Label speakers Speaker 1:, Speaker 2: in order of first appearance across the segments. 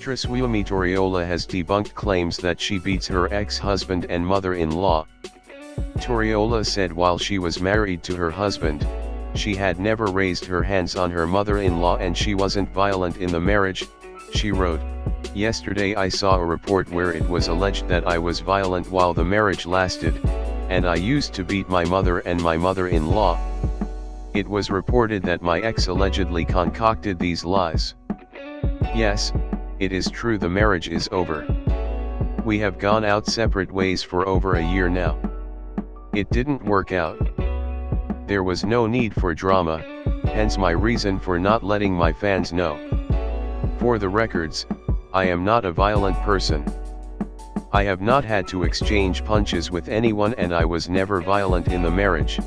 Speaker 1: Actress Wumi Toriola has debunked claims that she beats her ex-husband and mother-in-law. Toriola said while she was married to her husband, she had never raised her hands on her mother-in-law and she wasn't violent in the marriage. She wrote, "Yesterday I saw a report where it was alleged that I was violent while the marriage lasted, and I used to beat my mother and my mother-in-law. It was reported that my ex allegedly concocted these lies. Yes, it is true the marriage is over. We have gone out separate ways for over a year now. It didn't work out. There was no need for drama, hence my reason for not letting my fans know. For the records, I am not a violent person. I have not had to exchange punches with anyone and I was never violent in the marriage.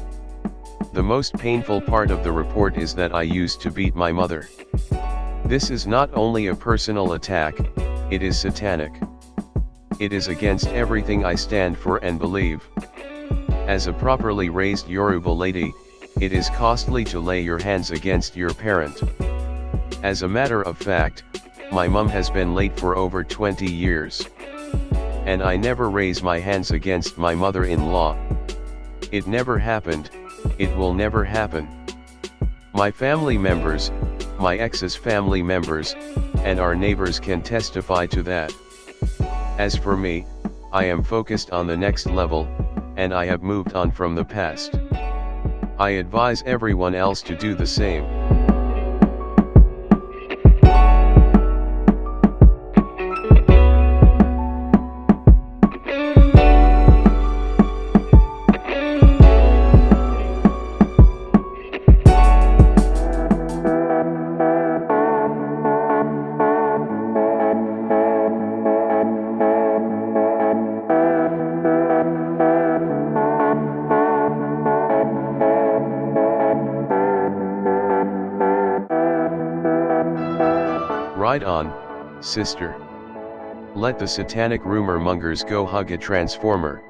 Speaker 1: The most painful part of the report is that I used to beat my mother. This is not only a personal attack, it is satanic. It is against everything I stand for and believe. As a properly raised Yoruba lady, it is costly to lay your hands against your parent. As a matter of fact, my mom has been late for over 20 years. And I never raise my hands against my mother-in-law. It never happened, it will never happen. My family members, my ex's family members, and our neighbors can testify to that. As for me, I am focused on the next level, and I have moved on from the past. I advise everyone else to do the same." Ride on, sister. Let the satanic rumor mongers go hug a transformer.